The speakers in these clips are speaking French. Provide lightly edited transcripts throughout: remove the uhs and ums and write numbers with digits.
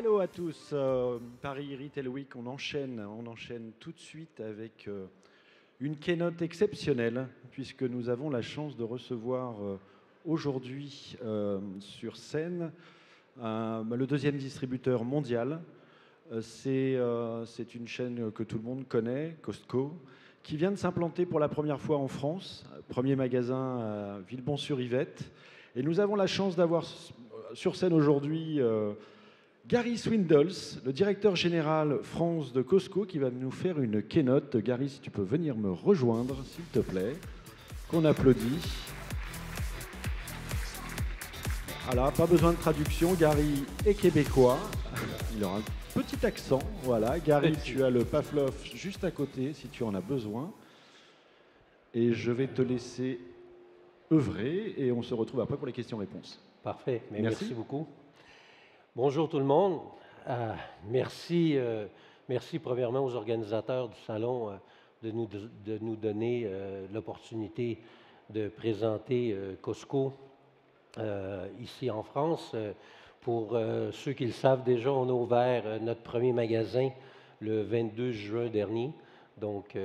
Hello à tous, Paris Retail Week, on enchaîne tout de suite avec une keynote exceptionnelle, puisque nous avons la chance de recevoir aujourd'hui sur scène le deuxième distributeur mondial. C'est une chaîne que tout le monde connaît, Costco, qui vient de s'implanter pour la première fois en France, premier magasin à Villebon-sur-Yvette. Et nous avons la chance d'avoir sur scène aujourd'hui Gary Swindells, le directeur général France de Costco, qui va nous faire une keynote. Gary, si tu peux venir me rejoindre, s'il te plaît, qu'on applaudit. Voilà, pas besoin de traduction, Gary est québécois, il aura un petit accent, voilà. Gary, tu as le Pavlov juste à côté, si tu en as besoin. Et je vais te laisser œuvrer, et on se retrouve après pour les questions-réponses. Parfait, mais merci beaucoup. Bonjour tout le monde. Merci premièrement aux organisateurs du salon de nous donner l'opportunité de présenter Costco ici en France. Pour ceux qui le savent déjà, on a ouvert notre premier magasin le 22 juin dernier. Donc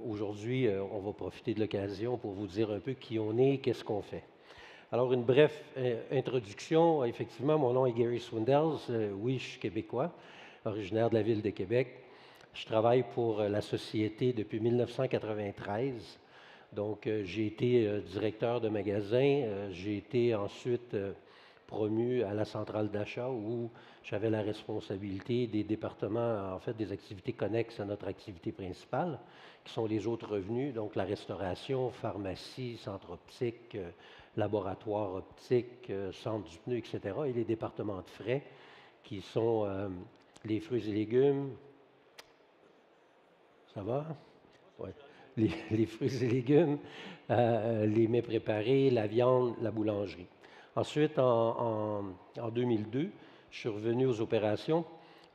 aujourd'hui, on va profiter de l'occasion pour vous dire un peu qui on est et qu'est-ce qu'on fait. Alors, une brève introduction. Effectivement, mon nom est Gary Swindells. Oui, je suis québécois, originaire de la ville de Québec. Je travaille pour la société depuis 1993. Donc, j'ai été directeur de magasin. J'ai été ensuite promu à la centrale d'achat où j'avais la responsabilité des départements, en fait, des activités connexes à notre activité principale, qui sont les autres revenus, donc la restauration, pharmacie, centre optique, laboratoire optique, centre du pneu, etc., et les départements de frais, qui sont les fruits et légumes. Ça va? Ouais. Les fruits et légumes, les mets préparés, la viande, la boulangerie. Ensuite, en 2002, je suis revenu aux opérations.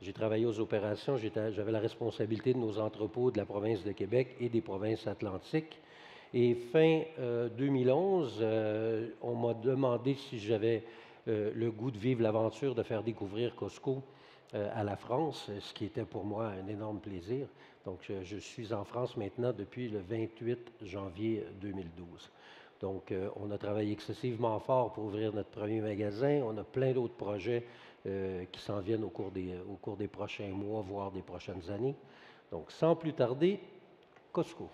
J'ai travaillé aux opérations. J'avais la responsabilité de nos entrepôts de la province de Québec et des provinces atlantiques. Et fin 2011, on m'a demandé si j'avais le goût de vivre l'aventure de faire découvrir Costco à la France, ce qui était pour moi un énorme plaisir. Donc, je suis en France maintenant depuis le 28 janvier 2012. Donc, on a travaillé excessivement fort pour ouvrir notre premier magasin. On a plein d'autres projets qui s'en viennent au cours des prochains mois, voire des prochaines années. Donc, sans plus tarder, Costco.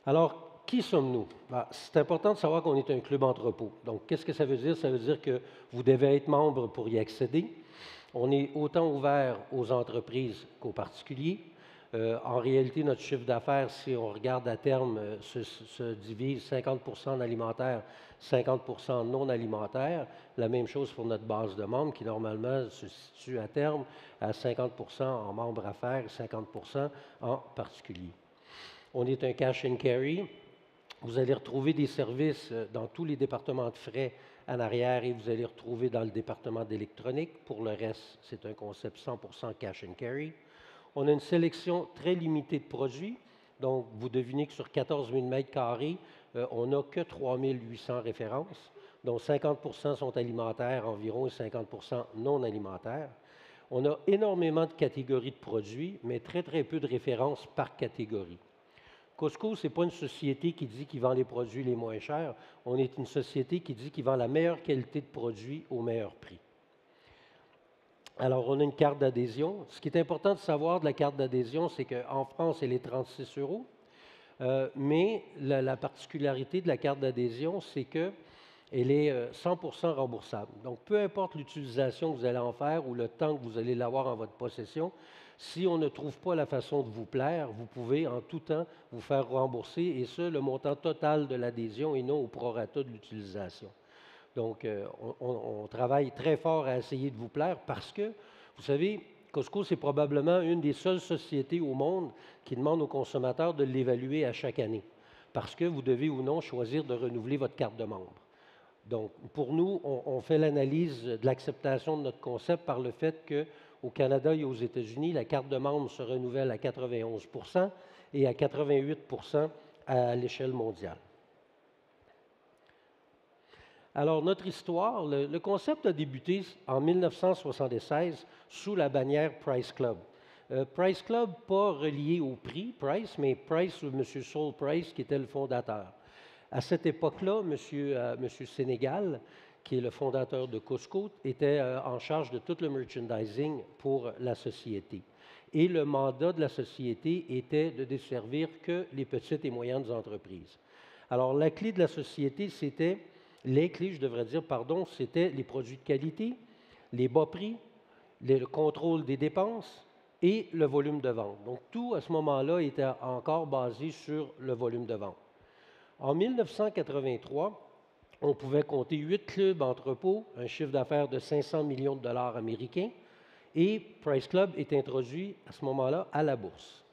Alors, qui sommes-nous? C'est important de savoir qu'on est un club entrepôt. Donc, qu'est-ce que ça veut dire? Ça veut dire que vous devez être membre pour y accéder. On est autant ouvert aux entreprises qu'aux particuliers. En réalité, notre chiffre d'affaires, si on regarde à terme, se divise 50 en alimentaire, 50 non alimentaire. La même chose pour notre base de membres qui, normalement, se situe à terme à 50 en membres affaires et 50 en particulier. On est un cash and carry. Vous allez retrouver des services dans tous les départements de frais en arrière et vous allez retrouver dans le département d'électronique. Pour le reste, c'est un concept 100% cash and carry. On a une sélection très limitée de produits. Donc, vous devinez que sur 14 000 mètres carrés, on n'a que 3 800 références, dont 50 sont alimentaires environ et 50 non alimentaires. On a énormément de catégories de produits, mais très, très peu de références par catégorie. Costco, ce n'est pas une société qui dit qu'il vend les produits les moins chers. On est une société qui dit qu'il vend la meilleure qualité de produits au meilleur prix. Alors, on a une carte d'adhésion. Ce qui est important de savoir de la carte d'adhésion, c'est qu'en France, elle est 36 €. Mais la particularité de la carte d'adhésion, c'est qu'elle est 100% remboursable. Donc, peu importe l'utilisation que vous allez en faire ou le temps que vous allez l'avoir en votre possession, si on ne trouve pas la façon de vous plaire, vous pouvez en tout temps vous faire rembourser, et ce, le montant total de l'adhésion et non au prorata de l'utilisation. Donc, on travaille très fort à essayer de vous plaire parce que, vous savez, Costco, c'est probablement une des seules sociétés au monde qui demande aux consommateurs de l'évaluer à chaque année parce que vous devez ou non choisir de renouveler votre carte de membre. Donc, pour nous, on fait l'analyse de l'acceptation de notre concept par le fait qu'au Canada et aux États-Unis, la carte de membre se renouvelle à 91 % et à 88 % à l'échelle mondiale. Alors, notre histoire, le concept a débuté en 1976 sous la bannière Price Club. Price Club, pas relié au prix Price, mais Price ou M. Saul Price, qui était le fondateur. À cette époque-là, M. Sénégal, qui est le fondateur de Costco, était en charge de tout le merchandising pour la société. Et le mandat de la société était de desservir que les petites et moyennes entreprises. Alors, la clé de la société, c'était, les clés, je devrais dire, pardon, c'était les produits de qualité, les bas prix, le contrôle des dépenses et le volume de vente. Donc, tout, à ce moment-là, était encore basé sur le volume de vente. En 1983, on pouvait compter 8 clubs entrepôts, un chiffre d'affaires de 500 millions de dollars américains, et Price Club est introduit à ce moment-là à la bourse.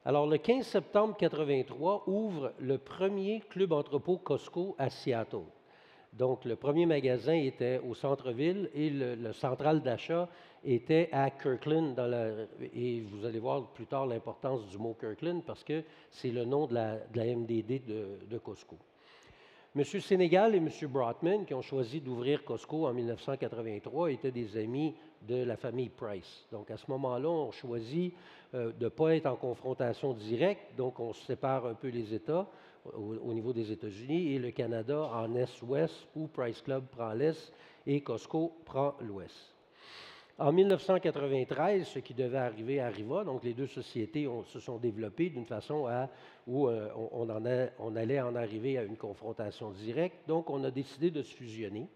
Alors, le 15 septembre 1983 ouvre le premier club entrepôt Costco à Seattle. Donc, le premier magasin était au centre-ville et le central d'achat était à Kirkland. Et vous allez voir plus tard l'importance du mot Kirkland parce que c'est le nom de la MDD de Costco. M. Sénégal et M. Brotman, qui ont choisi d'ouvrir Costco en 1983, étaient des amis de la famille Price. Donc, à ce moment-là, on choisit de ne pas être en confrontation directe, donc on sépare un peu les États au niveau des États-Unis et le Canada en Est-Ouest, où Price Club prend l'Est et Costco prend l'Ouest. En 1993, ce qui devait arriver arriva, donc les deux sociétés se sont développées d'une façon où on allait en arriver à une confrontation directe. Donc, on a décidé de se fusionner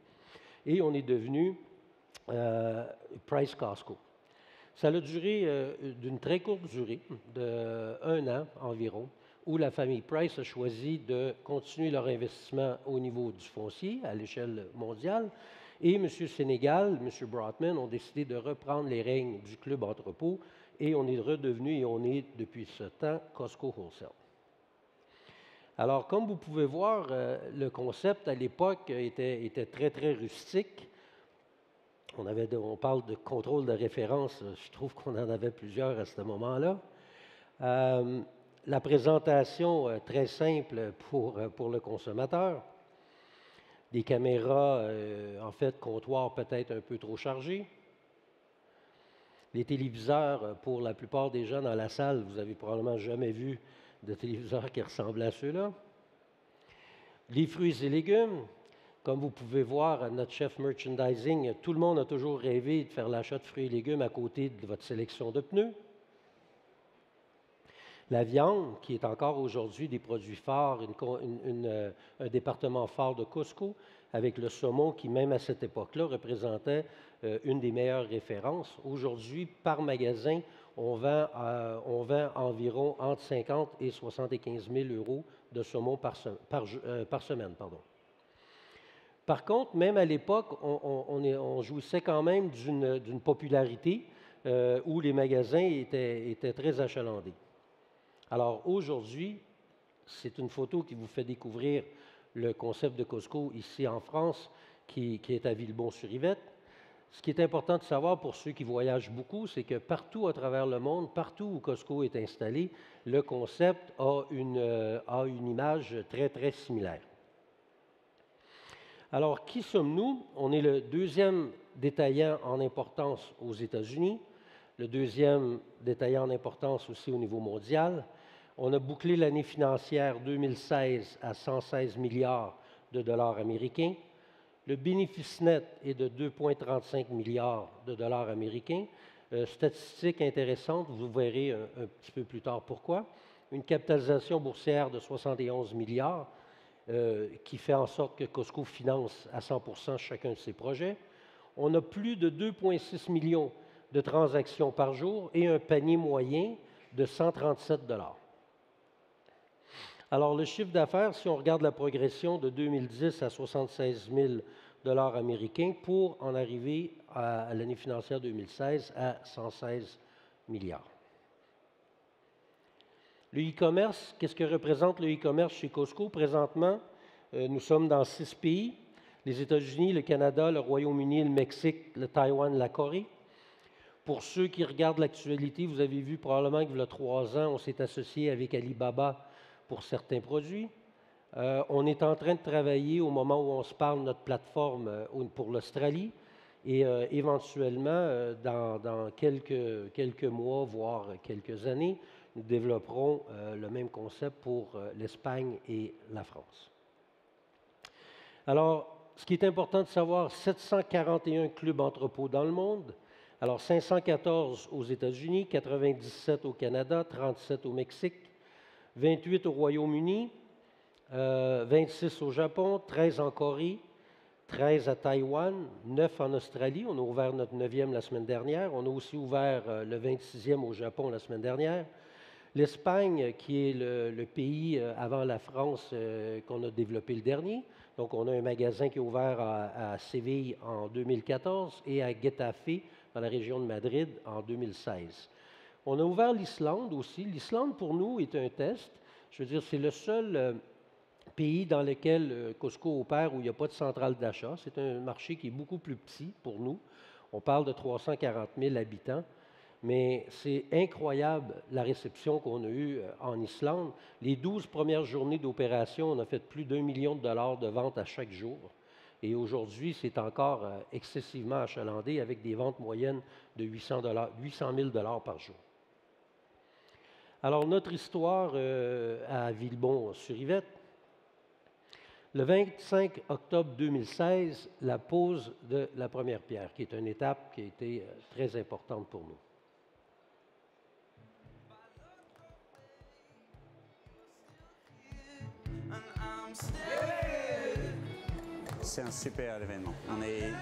et on est devenu Price Costco. Ça a duré d'une très courte durée, d'1 an environ, où la famille Price a choisi de continuer leur investissement au niveau du foncier à l'échelle mondiale. Et M. Sénégal, M. Brotman ont décidé de reprendre les règnes du club entrepôt et on est redevenu, et on est depuis ce temps, Costco Wholesale. Alors, comme vous pouvez voir, le concept à l'époque était très, très rustique. On parle de contrôle de référence, je trouve qu'on en avait plusieurs à ce moment-là. La présentation très simple pour le consommateur. Des caméras, en fait, comptoirs peut-être un peu trop chargés. Les téléviseurs, pour la plupart des gens dans la salle, vous n'avez probablement jamais vu de téléviseur qui ressemble à ceux-là. Les fruits et légumes, comme vous pouvez voir, notre chef merchandising, tout le monde a toujours rêvé de faire l'achat de fruits et légumes à côté de votre sélection de pneus. La viande, qui est encore aujourd'hui des produits forts, un département fort de Costco, avec le saumon qui, même à cette époque-là, représentait une des meilleures références. Aujourd'hui, par magasin, on vend environ entre 50 et 75 000 euros de saumon par semaine. Par contre, même à l'époque, on jouissait quand même d'une popularité où les magasins étaient très achalandés. Alors aujourd'hui, c'est une photo qui vous fait découvrir le concept de Costco ici en France, qui est à Villebon-sur-Yvette. Ce qui est important de savoir pour ceux qui voyagent beaucoup, c'est que partout à travers le monde, partout où Costco est installé, le concept a une image très, très similaire. Alors, qui sommes-nous? On est le deuxième détaillant en importance aux États-Unis, le deuxième détaillant en importance aussi au niveau mondial. On a bouclé l'année financière 2016 à 116 milliards de dollars américains. Le bénéfice net est de 2,35 milliards de dollars américains. Statistique intéressante, vous verrez un petit peu plus tard pourquoi. Une capitalisation boursière de 71 milliards qui fait en sorte que Costco finance à 100% chacun de ses projets. On a plus de 2,6 millions de transactions par jour et un panier moyen de 137 $. Alors, le chiffre d'affaires, si on regarde la progression de 2010 à 76 000 $ américains pour en arriver à l'année financière 2016 à 116 milliards. Le e-commerce, qu'est-ce que représente le e-commerce chez Costco? Présentement, nous sommes dans 6 pays, les États-Unis, le Canada, le Royaume-Uni, le Mexique, le Taïwan, la Corée. Pour ceux qui regardent l'actualité, vous avez vu probablement qu'il y a 3 ans, on s'est associé avec Alibaba pour certains produits. On est en train de travailler, au moment où on se parle, notre plateforme pour l'Australie. Et éventuellement, dans quelques mois, voire quelques années, nous développerons le même concept pour l'Espagne et la France. Alors, ce qui est important de savoir, 741 clubs entrepôts dans le monde. Alors, 514 aux États-Unis, 97 au Canada, 37 au Mexique, 28 au Royaume-Uni, 26 au Japon, 13 en Corée, 13 à Taïwan, 9 en Australie. On a ouvert notre 9e la semaine dernière. On a aussi ouvert le 26e au Japon la semaine dernière. L'Espagne, qui est le pays avant la France qu'on a développé le dernier. Donc, on a un magasin qui est ouvert à Séville en 2014 et à Getafe, dans la région de Madrid, en 2016. On a ouvert l'Islande aussi. L'Islande, pour nous, est un test. Je veux dire, c'est le seul pays dans lequel Costco opère où il n'y a pas de centrale d'achat. C'est un marché qui est beaucoup plus petit pour nous. On parle de 340 000 habitants. Mais c'est incroyable la réception qu'on a eue en Islande. Les 12 premières journées d'opération, on a fait plus d'1 million de dollars de ventes à chaque jour. Et aujourd'hui, c'est encore excessivement achalandé avec des ventes moyennes de 800 000 dollars par jour. Alors, notre histoire à Villebon-sur-Yvette, le 25 octobre 2016, la pose de la première pierre, qui est une étape qui a été très importante pour nous. C'est un super événement. On est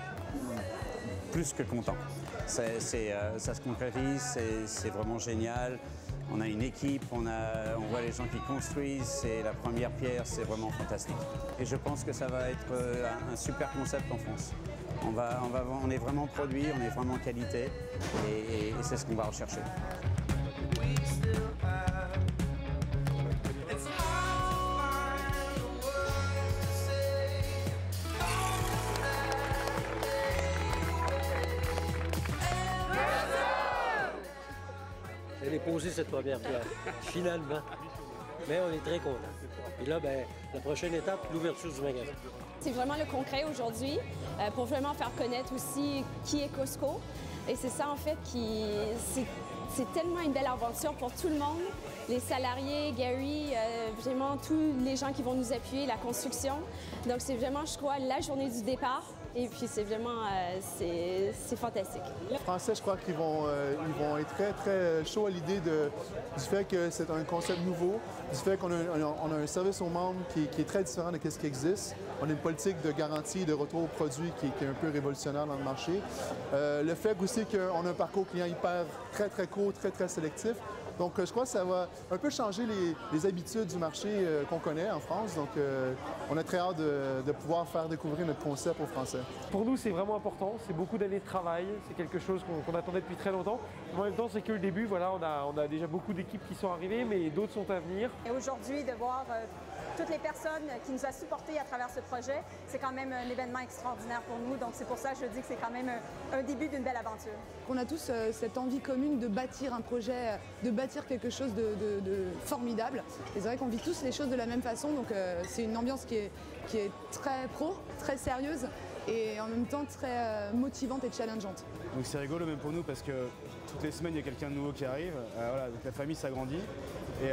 plus que content. Ça se concrétise, c'est vraiment génial. On a une équipe, on voit les gens qui construisent, c'est la première pierre, c'est vraiment fantastique. Et je pense que ça va être un super concept en France. On est vraiment produit, on est vraiment qualité et c'est ce qu'on va rechercher. Elle est posée cette première pierre, finalement. Mais on est très contents. Et là, ben, la prochaine étape, l'ouverture du magasin. C'est vraiment le concret aujourd'hui pour vraiment faire connaître aussi qui est Costco. Et c'est ça, en fait, c'est tellement une belle aventure pour tout le monde. Les salariés, Gary, vraiment tous les gens qui vont nous appuyer, la construction. Donc, c'est vraiment, je crois, la journée du départ. Et puis, c'est vraiment, c'est fantastique. Les Français, je crois qu'ils vont être très, très chauds à l'idée du fait que c'est un concept nouveau, du fait qu'on a un service aux membres qui est très différent de ce qui existe. On a une politique de garantie, de retour aux produits qui est un peu révolutionnaire dans le marché. Le fait aussi qu'on a un parcours client hyper très, très court, très, très sélectif. Donc, je crois que ça va un peu changer les habitudes du marché qu'on connaît en France. Donc, on a très hâte de pouvoir faire découvrir notre concept aux Français. Pour nous, c'est vraiment important. C'est beaucoup d'années de travail. C'est quelque chose qu'on attendait depuis très longtemps. Mais en même temps, c'est que le début. Voilà, on a déjà beaucoup d'équipes qui sont arrivées, mais d'autres sont à venir. Et aujourd'hui, de voir toutes les personnes qui nous ont supportés à travers ce projet, c'est quand même un événement extraordinaire pour nous. Donc, c'est pour ça que je dis que c'est quand même un début d'une belle aventure. On a tous cette envie commune de bâtir un projet, de bâtir quelque chose de formidable. Et c'est vrai qu'on vit tous les choses de la même façon, donc c'est une ambiance qui est très pro, très sérieuse et en même temps très motivante et challengeante. Donc c'est rigolo même pour nous parce que toutes les semaines il y a quelqu'un de nouveau qui arrive, voilà, donc la famille s'agrandit. Et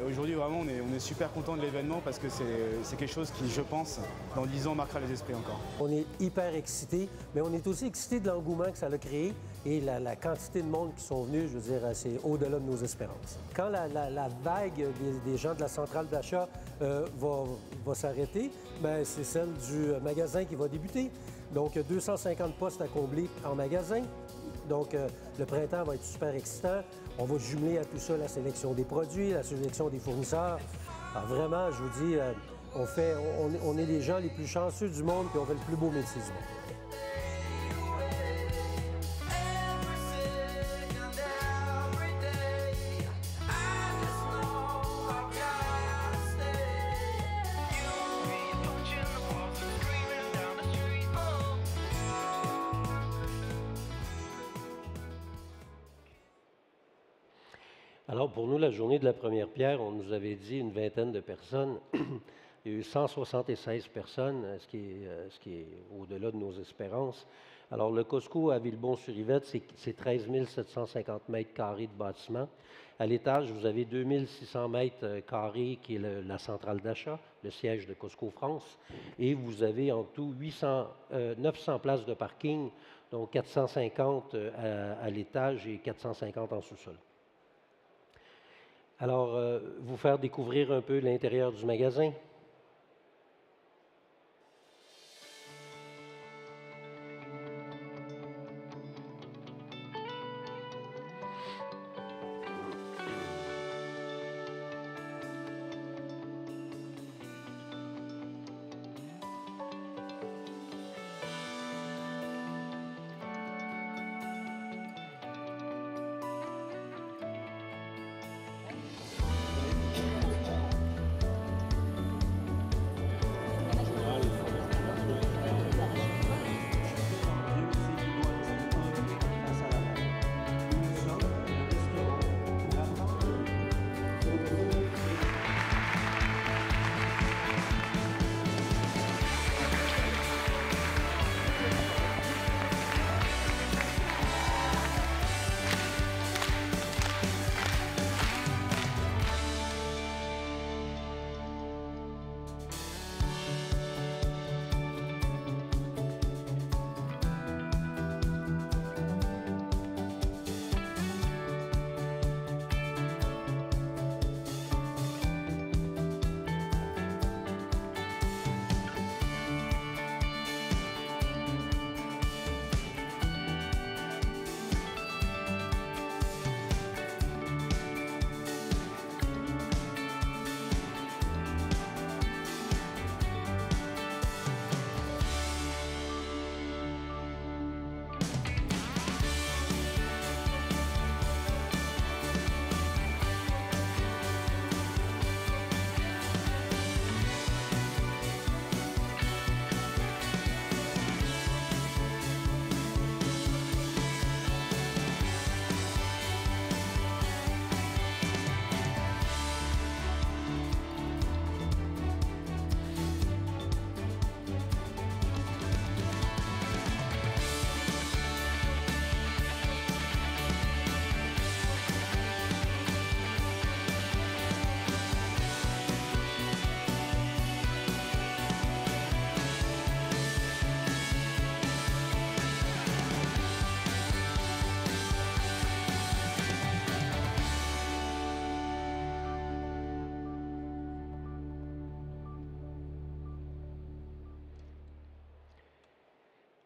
aujourd'hui vraiment on est super content de l'événement parce que c'est quelque chose qui, je pense, dans 10 ans marquera les esprits encore. On est hyper excités, mais on est aussi excités de l'engouement que ça a créé et la quantité de monde qui sont venus, je veux dire, c'est au-delà de nos espérances. Quand la vague des gens de la centrale d'achat va s'arrêter, ben, c'est celle du magasin qui va débuter. Donc 250 postes à combler en magasin. Donc, le printemps va être super excitant. On va jumeler à tout ça la sélection des produits, la sélection des fournisseurs. Alors, vraiment, je vous dis, on est les gens les plus chanceux du monde et on fait le plus beau métier du monde. Alors, pour nous, la journée de la première pierre, on nous avait dit une vingtaine de personnes. Il y a eu 176 personnes, ce qui est au-delà de nos espérances. Alors, le Costco à Villebon-sur-Yvette, c'est 13 750 mètres carrés de bâtiment. À l'étage, vous avez 2600 mètres carrés, qui est la centrale d'achat, le siège de Costco France. Et vous avez en tout 900 places de parking, donc 450 à l'étage et 450 en sous-sol. Alors, vous faire découvrir un peu l'intérieur du magasin.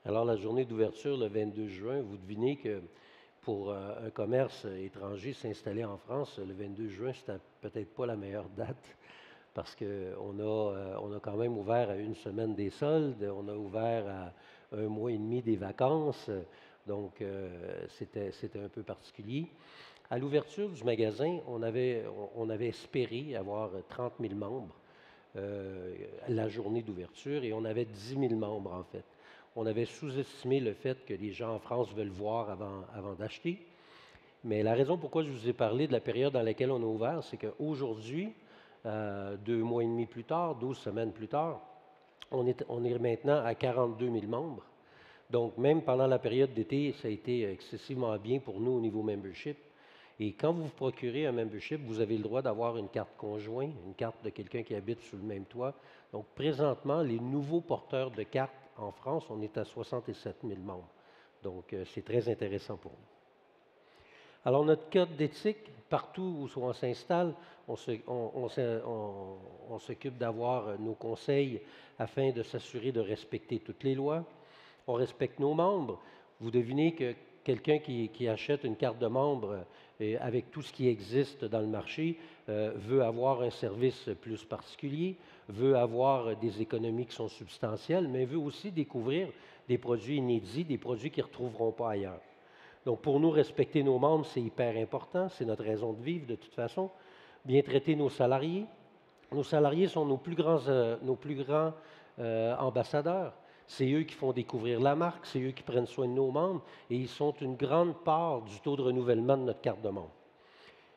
Alors, la journée d'ouverture, le 22 juin, vous devinez que pour un commerce étranger s'installer en France, le 22 juin, c'était peut-être pas la meilleure date parce qu'on a quand même ouvert à une semaine des soldes, on a ouvert à 1 mois et demi des vacances, donc c'était un peu particulier. À l'ouverture du magasin, on avait espéré avoir 30 000 membres la journée d'ouverture et on avait 10 000 membres en fait. On avait sous-estimé le fait que les gens en France veulent voir avant d'acheter. Mais la raison pourquoi je vous ai parlé de la période dans laquelle on a ouvert, c'est qu'aujourd'hui, 2 mois et demi plus tard, 12 semaines plus tard, on est maintenant à 42 000 membres. Donc, même pendant la période d'été, ça a été excessivement bien pour nous au niveau membership. Et quand vous vous procurez un membership, vous avez le droit d'avoir une carte conjointe, une carte de quelqu'un qui habite sous le même toit. Donc, présentement, les nouveaux porteurs de cartes en France, on est à 67 000 membres. Donc, c'est très intéressant pour nous. Alors, notre code d'éthique, partout où on s'installe, on s'occupe d'avoir nos conseils afin de s'assurer de respecter toutes les lois. On respecte nos membres. Vous devinez que quelqu'un qui achète une carte de membre avec tout ce qui existe dans le marché veut avoir un service plus particulier, veut avoir des économies qui sont substantielles, mais veut aussi découvrir des produits inédits, des produits qu'ils ne retrouveront pas ailleurs. Donc, pour nous, respecter nos membres, c'est hyper important, c'est notre raison de vivre de toute façon. Bien traiter nos salariés. Nos salariés sont nos plus grands ambassadeurs. C'est eux qui font découvrir la marque, c'est eux qui prennent soin de nos membres et ils sont une grande part du taux de renouvellement de notre carte de membre.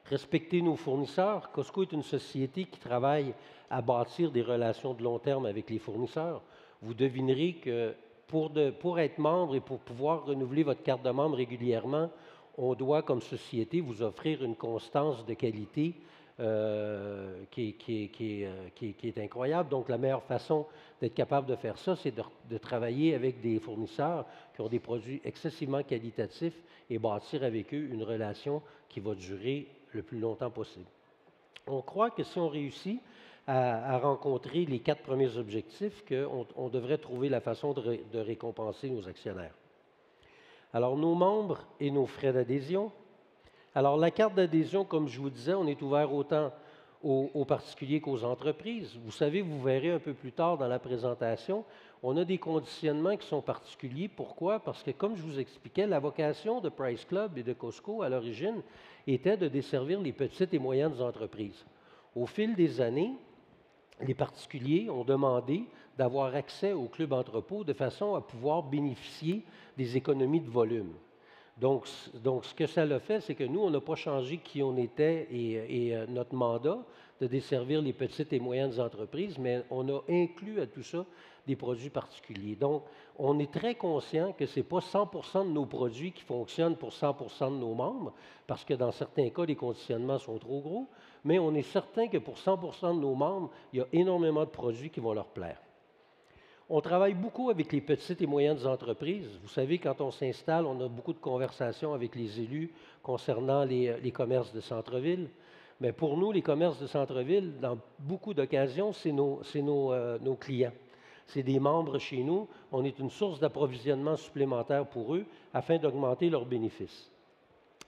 Respecter nos fournisseurs. Costco est une société qui travaille à bâtir des relations de long terme avec les fournisseurs. Vous devinerez que pour être membre et pour pouvoir renouveler votre carte de membre régulièrement, on doit, comme société, vous offrir une constance de qualité qui est incroyable. Donc, la meilleure façon d'être capable de faire ça, c'est de travailler avec des fournisseurs qui ont des produits excessivement qualitatifs et bâtir avec eux une relation qui va durer le plus longtemps possible. On croit que si on réussit à rencontrer les 4 premiers objectifs, qu'on devrait trouver la façon de récompenser nos actionnaires. Alors, nos membres et nos frais d'adhésion. Alors, la carte d'adhésion, comme je vous disais, on est ouvert autant aux particuliers qu'aux entreprises. Vous savez, vous verrez un peu plus tard dans la présentation, on a des conditionnements qui sont particuliers. Pourquoi? Parce que, comme je vous expliquais, la vocation de Price Club et de Costco, à l'origine, était de desservir les petites et moyennes entreprises. Au fil des années, les particuliers ont demandé d'avoir accès au club entrepôt de façon à pouvoir bénéficier des économies de volume. Donc ce que ça a fait, c'est que nous, on n'a pas changé qui on était et notre mandat de desservir les petites et moyennes entreprises, mais on a inclus à tout ça des produits particuliers. Donc, on est très conscient que ce n'est pas 100% de nos produits qui fonctionnent pour 100% de nos membres, parce que dans certains cas, les conditionnements sont trop gros, mais on est certain que pour 100% de nos membres, il y a énormément de produits qui vont leur plaire. On travaille beaucoup avec les petites et moyennes entreprises. Vous savez, quand on s'installe, on a beaucoup de conversations avec les élus concernant les commerces de centre-ville. Mais pour nous, les commerces de centre-ville, dans beaucoup d'occasions, c'est nos clients. C'est des membres chez nous. On est une source d'approvisionnement supplémentaire pour eux afin d'augmenter leurs bénéfices.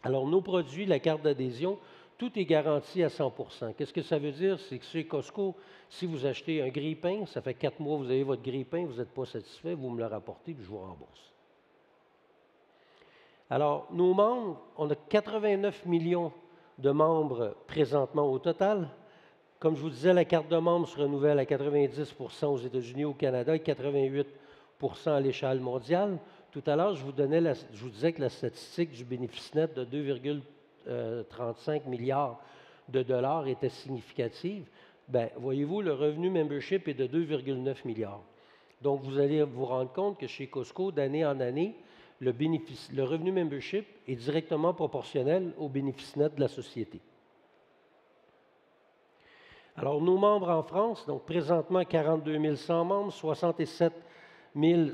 Alors, nos produits, la carte d'adhésion, tout est garanti à 100%. Qu'est-ce que ça veut dire? C'est que chez Costco, si vous achetez un grille-pain, ça fait 4 mois que vous avez votre grille-pain, vous n'êtes pas satisfait, vous me le rapportez, puis je vous rembourse. Alors, nos membres, on a 89 millions de membres présentement au total. Comme je vous disais, la carte de membre se renouvelle à 90% aux États-Unis, au Canada, et 88% à l'échelle mondiale. Tout à l'heure, je vous disais que la statistique du bénéfice net de 2,35 milliards de dollars était significative. Bien, voyez-vous, le revenu membership est de 2,9 milliards. Donc, vous allez vous rendre compte que chez Costco, d'année en année, le revenu membership est directement proportionnel au bénéfice net de la société. Alors, nos membres en France, donc présentement 42 100 membres, 67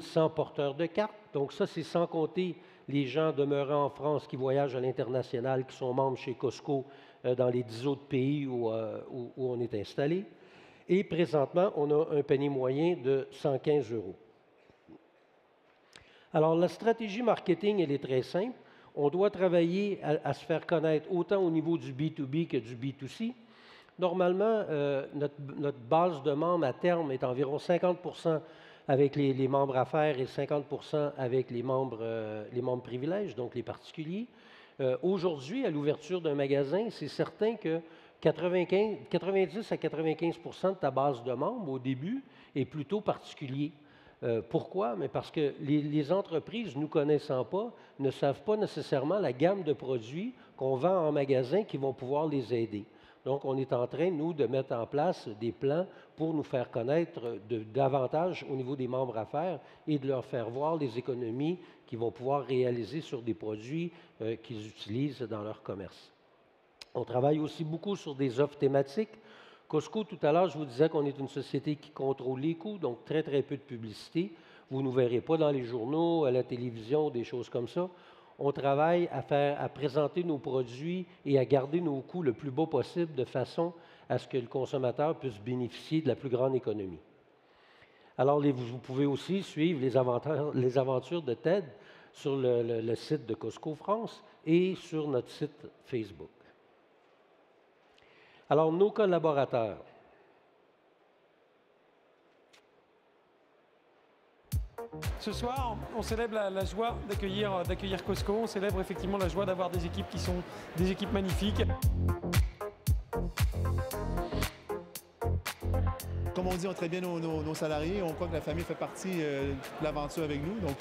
100 porteurs de cartes. Donc, ça, c'est sans compter les gens demeurant en France qui voyagent à l'international, qui sont membres chez Costco dans les 10 autres pays où on est installé. Et présentement, on a un panier moyen de 115 €. Alors, la stratégie marketing, elle est très simple. On doit travailler à se faire connaître autant au niveau du B2B que du B2C. Normalement, notre base de membres à terme est environ 50% avec les membres affaires et 50% avec les membres privilèges, donc les particuliers. Aujourd'hui, à l'ouverture d'un magasin, c'est certain que 90 à 95% de ta base de membres au début est plutôt particulier. Pourquoi? Mais parce que les entreprises, nous connaissant pas, ne savent pas nécessairement la gamme de produits qu'on vend en magasin qui vont pouvoir les aider. Donc, on est en train, nous, de mettre en place des plans pour nous faire connaître davantage au niveau des membres affaires et de leur faire voir les économies qu'ils vont pouvoir réaliser sur des produits qu'ils utilisent dans leur commerce. On travaille aussi beaucoup sur des offres thématiques. Costco, tout à l'heure, je vous disais qu'on est une société qui contrôle les coûts, donc très, très peu de publicité. Vous ne nous verrez pas dans les journaux, à la télévision, des choses comme ça. On travaille à présenter nos produits et à garder nos coûts le plus bas possible de façon à ce que le consommateur puisse bénéficier de la plus grande économie. Alors, vous pouvez aussi suivre les aventures de Ted sur le site de Costco France et sur notre site Facebook. Alors, nos collaborateurs. Ce soir, on célèbre la joie d'accueillir Costco. On célèbre effectivement la joie d'avoir des équipes qui sont des équipes magnifiques. Comme comme on dit, on traite bien nos salariés. On croit que la famille fait partie de l'aventure avec nous. Donc,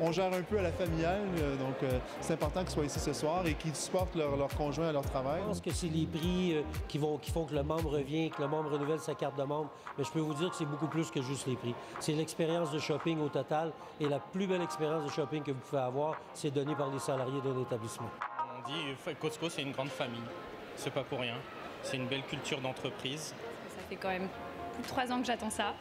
on gère un peu à la familiale. Donc, c'est important qu'ils soient ici ce soir et qu'ils supportent leur conjoint à leur travail. Je pense que c'est les prix qui font que le membre revient, que le membre renouvelle sa carte de membre. Mais je peux vous dire que c'est beaucoup plus que juste les prix. C'est l'expérience de shopping au total. Et la plus belle expérience de shopping que vous pouvez avoir, c'est donnée par les salariés d'un établissement. On dit Costco, c'est une grande famille. C'est pas pour rien. C'est une belle culture d'entreprise. Ça fait quand même plus de 3 ans que j'attends ça.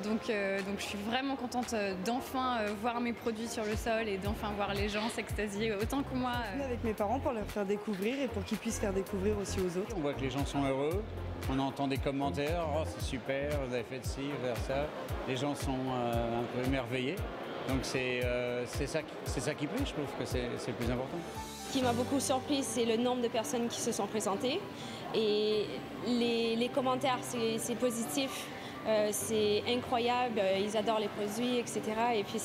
Donc je suis vraiment contente d'enfin voir mes produits sur le sol et d'enfin voir les gens s'extasier autant que moi. Avec mes parents pour leur faire découvrir et pour qu'ils puissent faire découvrir aussi aux autres. On voit que les gens sont heureux, on entend des commentaires, oh c'est super, vous avez fait ci, vous avez fait ça. Les gens sont un peu émerveillés. Donc c'est ça qui plaît, je trouve que c'est le plus important. Ce qui m'a beaucoup surpris, c'est le nombre de personnes qui se sont présentées. Et les commentaires, c'est positif. C'est incroyable, ils adorent les produits, etc. Et puis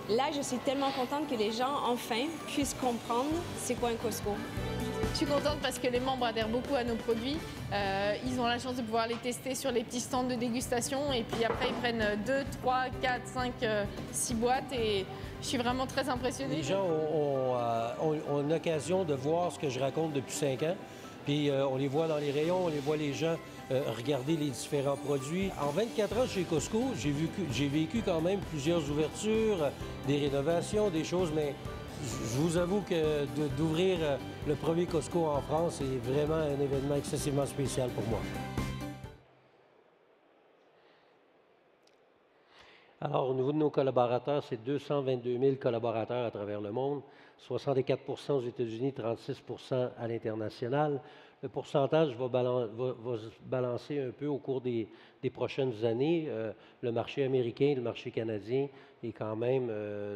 là, je suis tellement contente que les gens, enfin, puissent comprendre c'est quoi un Costco. Je suis contente parce que les membres adhèrent beaucoup à nos produits. Ils ont la chance de pouvoir les tester sur les petits stands de dégustation. Et puis après, ils prennent 2, 3, 4, 5, 6 boîtes. Et je suis vraiment très impressionnée. Les gens ont l'occasion de voir ce que je raconte depuis 5 ans. Puis on les voit dans les rayons, on les voit les gens regarder les différents produits. En 24 ans chez Costco, j'ai vécu quand même plusieurs ouvertures, des rénovations, des choses, mais je vous avoue que d'ouvrir le premier Costco en France est vraiment un événement excessivement spécial pour moi. Alors, au niveau de nos collaborateurs, c'est 222 000 collaborateurs à travers le monde, 64 aux États-Unis, 36 à l'international. Le pourcentage va se balancer un peu au cours des prochaines années. Le marché américain, le marché canadien est quand même,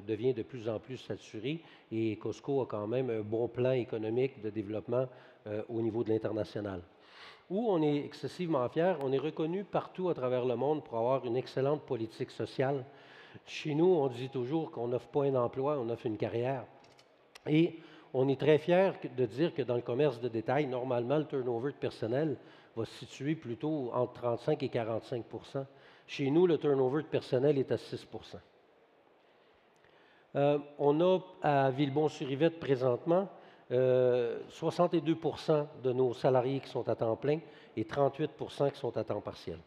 devient de plus en plus saturé et Costco a quand même un bon plan économique de développement au niveau de l'international. Où on est excessivement fiers, on est reconnu partout à travers le monde pour avoir une excellente politique sociale. Chez nous, on dit toujours qu'on n'offre pas un emploi, on offre une carrière. Et on est très fiers de dire que dans le commerce de détail, normalement, le turnover de personnel va se situer plutôt entre 35 et 45 %. Chez nous, le turnover de personnel est à 6 %. On a à Villebon-sur-Yvette présentement 62 % de nos salariés qui sont à temps plein et 38 % qui sont à temps partiel.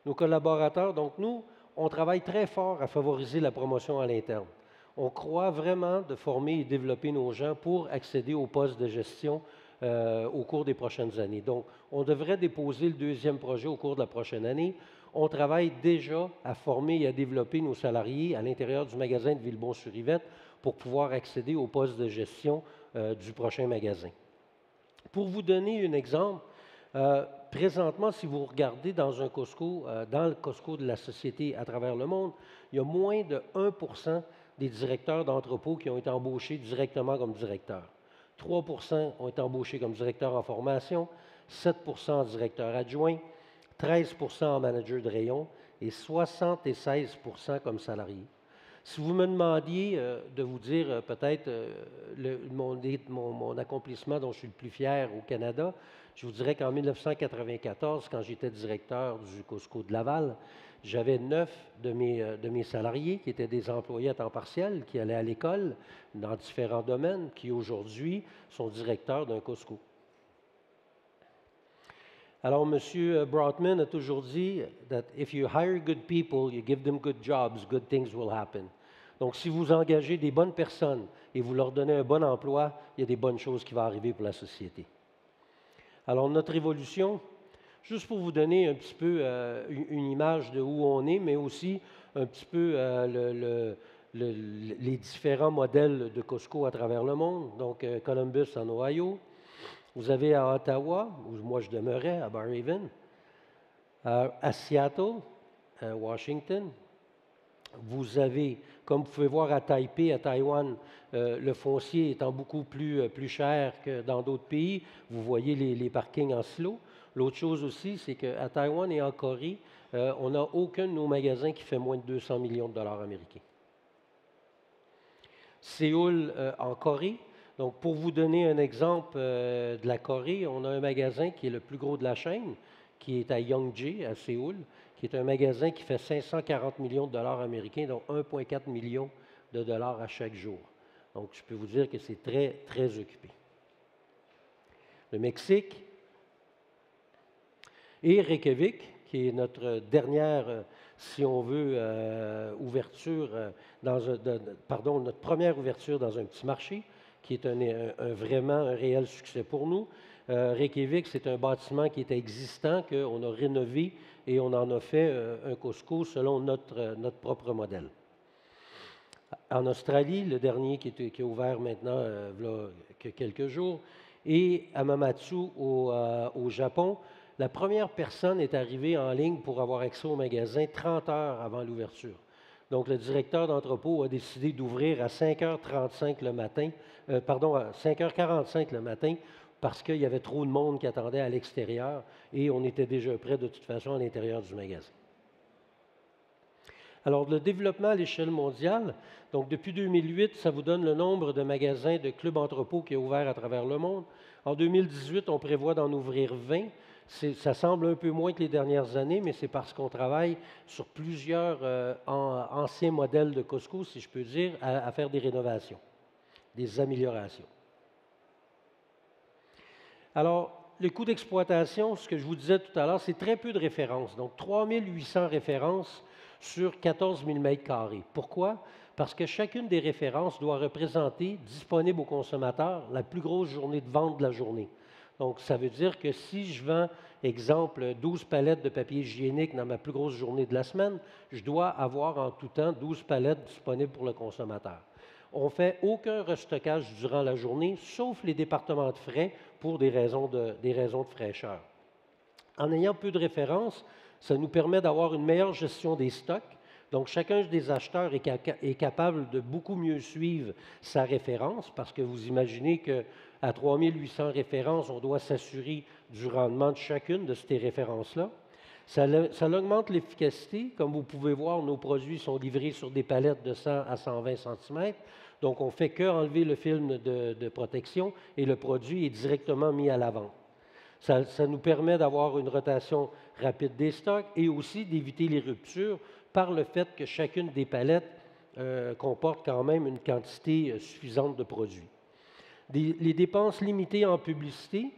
Nos collaborateurs, donc nous, on travaille très fort à favoriser la promotion à l'interne. On croit vraiment de former et développer nos gens pour accéder aux postes de gestion au cours des prochaines années. Donc, on devrait déposer le 2e projet au cours de la prochaine année. On travaille déjà à former et à développer nos salariés à l'intérieur du magasin de Villebon-sur-Yvette pour pouvoir accéder aux postes de gestion du prochain magasin. Pour vous donner un exemple, présentement, si vous regardez dans un Costco, dans le Costco de la société à travers le monde, il y a moins de 1 % des directeurs d'entrepôt qui ont été embauchés directement comme directeurs. 3 % ont été embauchés comme directeurs en formation, 7 % en directeurs adjoints, 13 % en manager de rayon et 76 % comme salariés. Si vous me demandiez de vous dire peut-être mon accomplissement dont je suis le plus fier au Canada, je vous dirais qu'en 1994, quand j'étais directeur du Costco de Laval, j'avais 9 de mes salariés qui étaient des employés à temps partiel, qui allaient à l'école dans différents domaines, qui aujourd'hui sont directeurs d'un Costco. Alors, M. Brotman a toujours dit that if you hire good people, you give them good jobs, good things will happen. Donc, si vous engagez des bonnes personnes et vous leur donnez un bon emploi, il y a des bonnes choses qui vont arriver pour la société. Alors, notre évolution, juste pour vous donner un petit peu une image de où on est, mais aussi un petit peu les différents modèles de Costco à travers le monde. Donc, Columbus en Ohio. Vous avez à Ottawa, où moi je demeurais, à Barrhaven, à Seattle, à Washington. Vous avez, comme vous pouvez voir à Taipei, à Taïwan, le foncier étant beaucoup plus cher que dans d'autres pays. Vous voyez les parkings en silo. L'autre chose aussi, c'est qu'à Taïwan et en Corée, on n'a aucun de nos magasins qui fait moins de 200 millions de dollars américains. Séoul, en Corée. Donc, pour vous donner un exemple de la Corée, on a un magasin qui est le plus gros de la chaîne, qui est à Yongjae, à Séoul, qui est un magasin qui fait 540 millions de dollars américains, dont 1,4 million de dollars à chaque jour. Donc, je peux vous dire que c'est très, très occupé. Le Mexique et Reykjavik, qui est notre dernière, si on veut, notre première ouverture dans un petit marché, qui est vraiment un réel succès pour nous. Reykjavik, c'est un bâtiment qui était existant, qu'on a rénové et on en a fait un Costco selon notre propre modèle. En Australie, le dernier qui est ouvert maintenant, il y a quelques jours, et à Mamatsu, au Japon, la première personne est arrivée en ligne pour avoir accès au magasin 30 heures avant l'ouverture. Donc, le directeur d'entrepôt a décidé d'ouvrir à 5h45 le matin, à 5h45 le matin, parce qu'il y avait trop de monde qui attendait à l'extérieur et on était déjà prêt de toute façon à l'intérieur du magasin. Alors, le développement à l'échelle mondiale, donc depuis 2008, ça vous donne le nombre de magasins de clubs entrepôts qui est ouvert à travers le monde. En 2018, on prévoit d'en ouvrir 20. Ça semble un peu moins que les dernières années, mais c'est parce qu'on travaille sur plusieurs anciens modèles de Costco, si je peux dire, à faire des rénovations, des améliorations. Alors, le coût d'exploitation, ce que je vous disais tout à l'heure, c'est très peu de références. Donc, 3800 références sur 14 000 m². Pourquoi? Parce que chacune des références doit représenter, disponible aux consommateurs, la plus grosse journée de vente de la journée. Donc, ça veut dire que si je vends, exemple, 12 palettes de papier hygiénique dans ma plus grosse journée de la semaine, je dois avoir en tout temps 12 palettes disponibles pour le consommateur. On ne fait aucun restockage durant la journée, sauf les départements de frais pour des raisons de fraîcheur. En ayant peu de références, ça nous permet d'avoir une meilleure gestion des stocks. Donc, chacun des acheteurs est capable de beaucoup mieux suivre sa référence, parce que vous imaginez qu'à 3800 références, on doit s'assurer du rendement de chacune de ces références-là. Ça augmente l'efficacité. Comme vous pouvez voir, nos produits sont livrés sur des palettes de 100 à 120 cm. Donc, on ne fait qu'enlever le film de protection et le produit est directement mis à la vente. Ça nous permet d'avoir une rotation rapide des stocks et aussi d'éviter les ruptures par le fait que chacune des palettes comporte quand même une quantité suffisante de produits. Les dépenses limitées en publicité.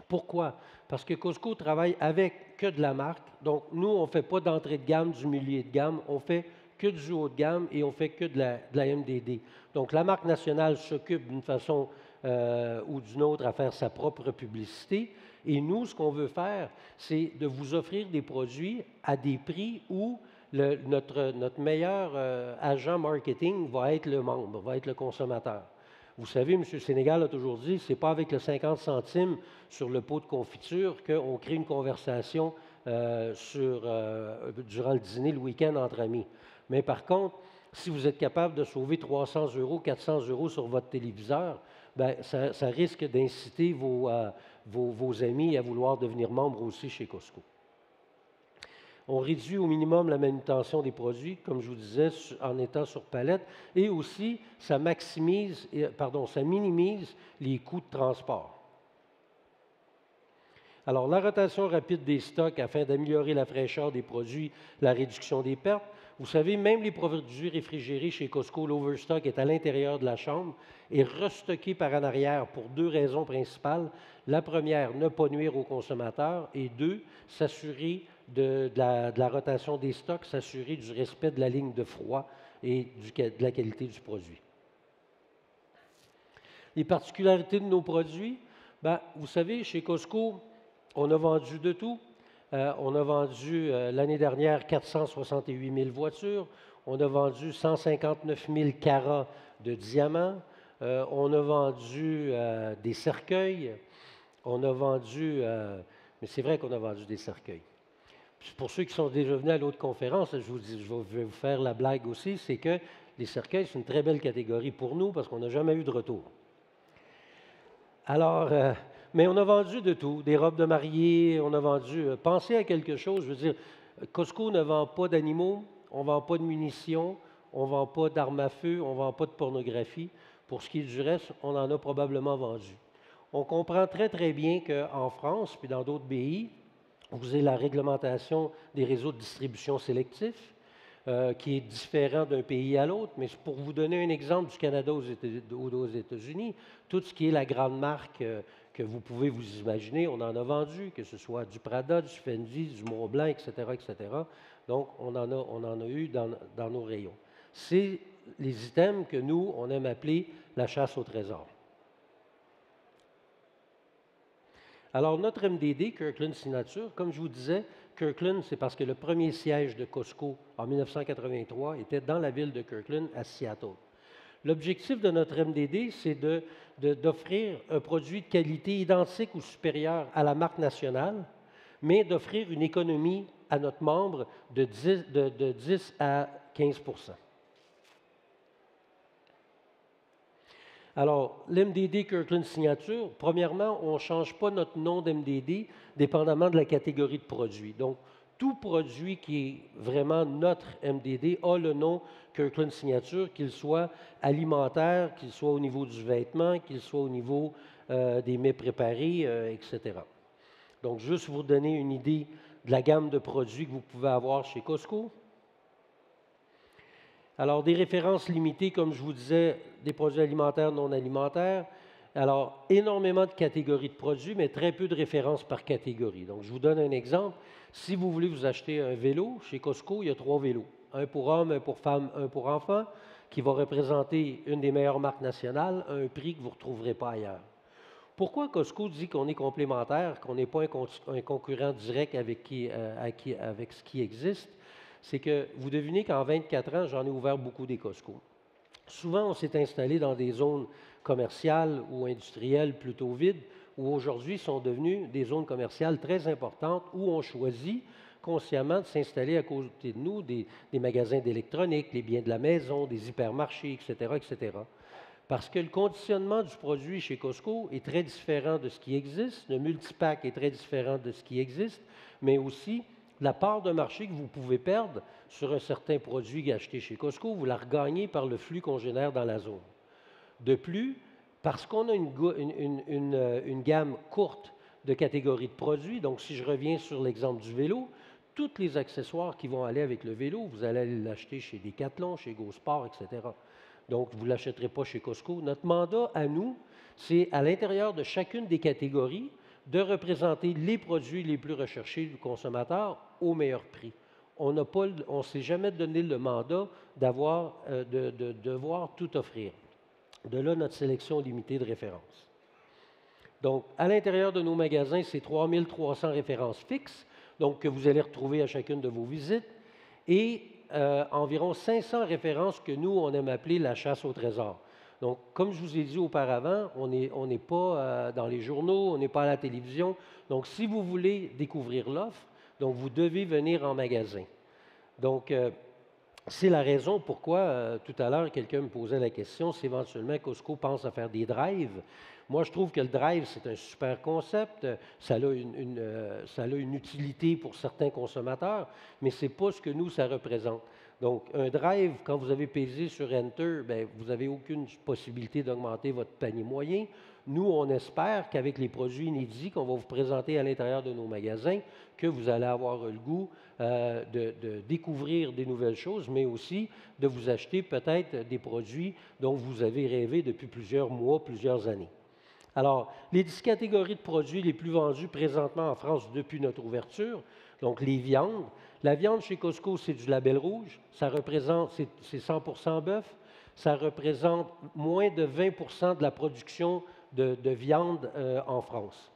Pourquoi? Parce que Costco travaille avec que de la marque. Donc, nous, on ne fait pas d'entrée de gamme, du milieu de gamme. On fait que du haut de gamme et on fait que de la MDD. Donc, la marque nationale s'occupe d'une façon ou d'une autre à faire sa propre publicité. Et nous, ce qu'on veut faire, c'est de vous offrir des produits à des prix où notre meilleur agent marketing va être le membre, va être le consommateur. Vous savez, M. Sénégal a toujours dit, ce n'est pas avec le 50 centimes sur le pot de confiture qu'on crée une conversation durant le dîner, le week-end entre amis. Mais par contre, si vous êtes capable de sauver 300 €, 400 € sur votre téléviseur, bien, ça risque d'inciter vos amis à vouloir devenir membres aussi chez Costco. On réduit au minimum la manutention des produits, comme je vous disais, en étant sur palette, et aussi ça minimise les coûts de transport. Alors, la rotation rapide des stocks afin d'améliorer la fraîcheur des produits, la réduction des pertes. Vous savez, même les produits réfrigérés chez Costco, l'overstock est à l'intérieur de la chambre et restocké par en arrière pour deux raisons principales. La première, ne pas nuire aux consommateurs, et deux, s'assurer de la rotation des stocks, s'assurer du respect de la ligne de froid et de la qualité du produit. Les particularités de nos produits, bien, vous savez, chez Costco, on a vendu de tout. On a vendu l'année dernière 468 000 voitures. On a vendu 159 000 carats de diamants. On a vendu des cercueils. On a vendu... mais c'est vrai qu'on a vendu des cercueils. Pour ceux qui sont déjà venus à l'autre conférence, je vais vous faire la blague aussi, c'est que les cercueils, c'est une très belle catégorie pour nous parce qu'on n'a jamais eu de retour. Alors... mais on a vendu de tout, des robes de mariée, on a vendu... pensez à quelque chose, je veux dire, Costco ne vend pas d'animaux, on ne vend pas de munitions, on ne vend pas d'armes à feu, on ne vend pas de pornographie. Pour ce qui est du reste, on en a probablement vendu. On comprend très, très bien qu'en France, puis dans d'autres pays, vous avez la réglementation des réseaux de distribution sélectifs, qui est différent d'un pays à l'autre. Mais pour vous donner un exemple du Canada aux États-Unis, tout ce qui est la grande marque que vous pouvez vous imaginer, on en a vendu, que ce soit du Prada, du Fendi, du Montblanc, etc., etc. Donc, on en a eu dans nos rayons. C'est les items que nous, on aime appeler la chasse au trésor. Alors, notre MDD, Kirkland Signature, comme je vous disais, Kirkland, c'est parce que le premier siège de Costco en 1983 était dans la ville de Kirkland, à Seattle. L'objectif de notre MDD, c'est d'offrir un produit de qualité identique ou supérieur à la marque nationale, mais d'offrir une économie à notre membre de 10 à 15 %. Alors, l'MDD Kirkland Signature, premièrement, on ne change pas notre nom d'MDD dépendamment de la catégorie de produit. Donc, tout produit qui est vraiment notre MDD a le nom Kirkland Signature, qu'il soit alimentaire, qu'il soit au niveau du vêtement, qu'il soit au niveau des mets préparés, etc. Donc, juste vous donner une idée de la gamme de produits que vous pouvez avoir chez Costco. Alors, des références limitées, comme je vous disais, des produits alimentaires, non alimentaires. Alors, énormément de catégories de produits, mais très peu de références par catégorie. Donc, je vous donne un exemple. Si vous voulez vous acheter un vélo, chez Costco, il y a 3 vélos. Un pour homme, un pour femme, un pour enfant, qui va représenter une des meilleures marques nationales, à un prix que vous ne retrouverez pas ailleurs. Pourquoi Costco dit qu'on est complémentaire, qu'on n'est pas un concurrent direct avec ce qui existe? C'est que vous devinez qu'en 24 ans, j'en ai ouvert beaucoup des Costco. Souvent, on s'est installé dans des zones commerciales ou industrielles plutôt vides, où aujourd'hui sont devenues des zones commerciales très importantes, où on choisit consciemment de s'installer à côté de nous des magasins d'électronique, les biens de la maison, des hypermarchés, etc., etc. Parce que le conditionnement du produit chez Costco est très différent de ce qui existe, le multipack est très différent de ce qui existe, mais aussi la part de marché que vous pouvez perdre sur un certain produit acheté chez Costco, vous la regagnez par le flux qu'on génère dans la zone. De plus, parce qu'on a une gamme courte de catégories de produits, donc si je reviens sur l'exemple du vélo, tous les accessoires qui vont aller avec le vélo, vous allez aller l'acheter chez Decathlon, chez GoSport, etc. Donc, vous ne l'achèterez pas chez Costco. Notre mandat à nous, c'est à l'intérieur de chacune des catégories de représenter les produits les plus recherchés du consommateur au meilleur prix. On ne s'est jamais donné le mandat de devoir tout offrir. De là, notre sélection limitée de références. Donc, à l'intérieur de nos magasins, c'est 3300 références fixes, donc que vous allez retrouver à chacune de vos visites, et environ 500 références que nous, on aime appeler la chasse au trésor. Donc, comme je vous ai dit auparavant, on n'est pas dans les journaux, on n'est pas à la télévision. Donc, si vous voulez découvrir l'offre, donc vous devez venir en magasin. Donc, c'est la raison pourquoi, tout à l'heure, quelqu'un me posait la question si éventuellement Costco pense à faire des drives. Moi, je trouve que le drive, c'est un super concept. Ça a une utilité pour certains consommateurs, mais ce n'est pas ce que nous, ça représente. Donc, un drive, quand vous avez pesé sur Enter, bien, vous n'avez aucune possibilité d'augmenter votre panier moyen. Nous, on espère qu'avec les produits inédits qu'on va vous présenter à l'intérieur de nos magasins, que vous allez avoir le goût de découvrir des nouvelles choses, mais aussi de vous acheter peut-être des produits dont vous avez rêvé depuis plusieurs mois, plusieurs années. Alors, les 10 catégories de produits les plus vendus présentement en France depuis notre ouverture, donc les viandes. La viande chez Costco, c'est du label rouge. Ça représente, c'est 100% bœuf. Ça représente moins de 20% de la production de viande en France.